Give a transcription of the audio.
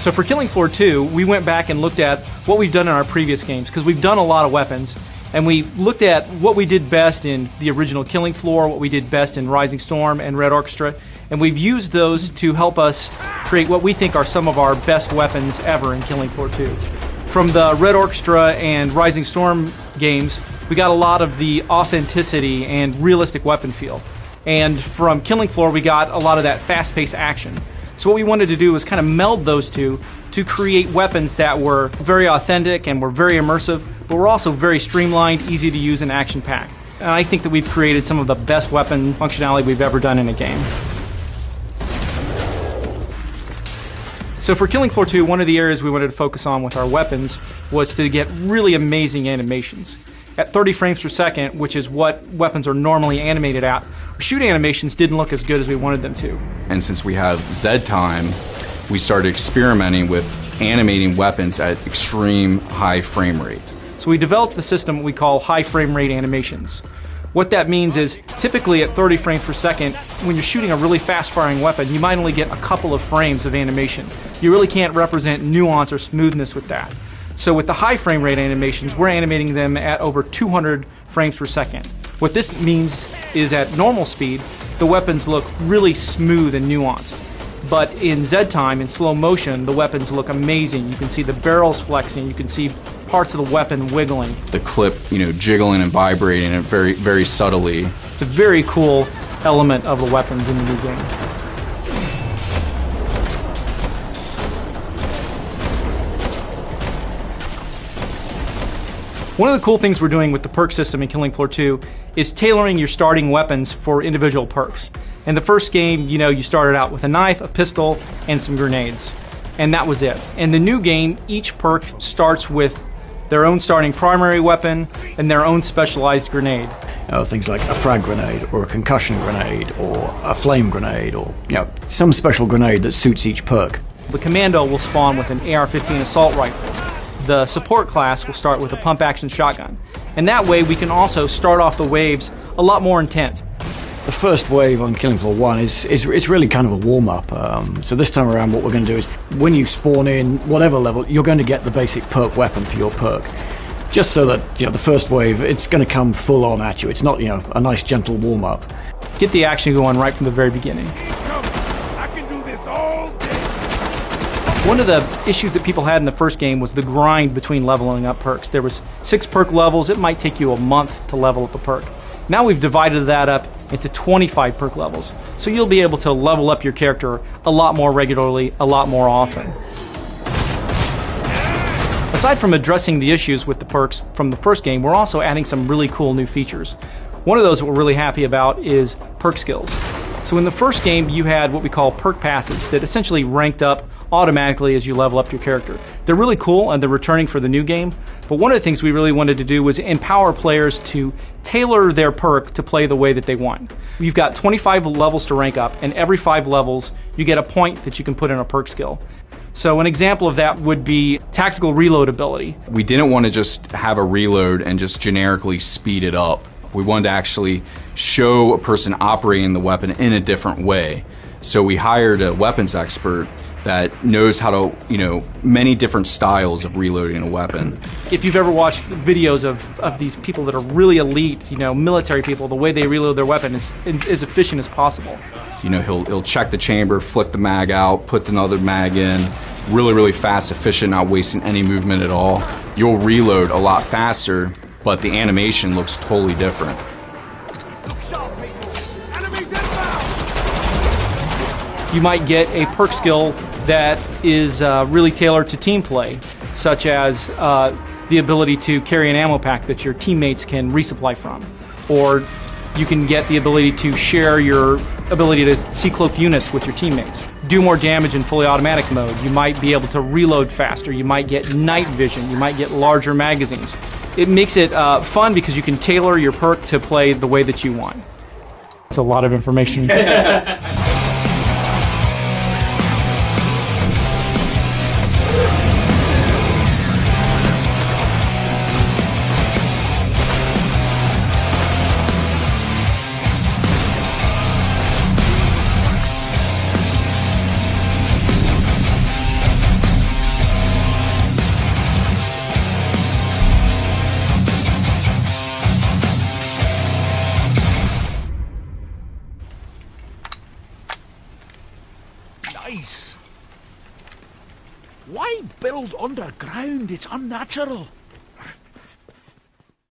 So for Killing Floor 2, we went back and looked at what we've done in our previous games, because we've done a lot of weapons, and we looked at what we did best in the original Killing Floor, what we did best in Rising Storm and Red Orchestra, and we've used those to help us create what we think are some of our best weapons ever in Killing Floor 2. From the Red Orchestra and Rising Storm games, we got a lot of the authenticity and realistic weapon feel. And from Killing Floor, we got a lot of that fast-paced action. So what we wanted to do was kind of meld those two to create weapons that were very authentic and were very immersive, but were also very streamlined, easy to use, and action-packed. And I think that we've created some of the best weapon functionality we've ever done in a game. So for Killing Floor 2, one of the areas we wanted to focus on with our weapons was to get really amazing animations. At 30 frames per second, which is what weapons are normally animated at, shoot animations didn't look as good as we wanted them to. And since we have Z-Time, we started experimenting with animating weapons at extreme high frame rate. So we developed the system we call high frame rate animations. What that means is, typically at 30 frames per second, when you're shooting a really fast-firing weapon, you might only get a couple of frames of animation. You really can't represent nuance or smoothness with that. So with the high frame rate animations, we're animating them at over 200 frames per second. What this means is at normal speed, the weapons look really smooth and nuanced. But in Z-Time, in slow motion, the weapons look amazing. You can see the barrels flexing, you can see parts of the weapon wiggling. The clip, jiggling and vibrating it very, very subtly. It's a very cool element of the weapons in the new game. One of the cool things we're doing with the perk system in Killing Floor 2 is tailoring your starting weapons for individual perks. In the first game, you started out with a knife, a pistol, and some grenades. And that was it. In the new game, each perk starts with their own starting primary weapon and their own specialized grenade. Things like a frag grenade, or a concussion grenade, or a flame grenade, or some special grenade that suits each perk. The commando will spawn with an AR-15 assault rifle. The support class will start with a pump-action shotgun. And that way we can also start off the waves a lot more intense. The first wave on Killing Floor 1 is really kind of a warm-up. So this time around what we're going to do is, when you spawn in whatever level, you're going to get the basic perk weapon for your perk. Just so that the first wave, it's going to come full on at you. It's not a nice gentle warm-up. Get the action going right from the very beginning. I can do this all day. One of the issues that people had in the first game was the grind between leveling up perks. There was 6 perk levels. It might take you a month to level up a perk. Now we've divided that up into 25 perk levels. So you'll be able to level up your character a lot more regularly, a lot more often. Aside from addressing the issues with the perks from the first game, we're also adding some really cool new features. One of those that we're really happy about is perk skills. So in the first game, you had what we call perk passives that essentially ranked up automatically as you level up your character. They're really cool and they're returning for the new game, but one of the things we really wanted to do was empower players to tailor their perk to play the way that they want. You've got 25 levels to rank up, and every 5 levels you get a point that you can put in a perk skill. So an example of that would be tactical reload ability. We didn't want to just have a reload and just generically speed it up. We wanted to actually show a person operating the weapon in a different way. So we hired a weapons expert that knows how to, many different styles of reloading a weapon. If you've ever watched videos of these people that are really elite, military people, the way they reload their weapon is as efficient as possible. He'll check the chamber, flick the mag out, put another mag in, really, really fast, efficient, not wasting any movement at all. You'll reload a lot faster, but the animation looks totally different. You might get a perk skill that is really tailored to team play, such as the ability to carry an ammo pack that your teammates can resupply from. Or you can get the ability to share your ability to see cloaked units with your teammates. Do more damage in fully automatic mode. You might be able to reload faster. You might get night vision. You might get larger magazines. It makes it fun because you can tailor your perk to play the way that you want. It's a lot of information. build underground. It's unnatural.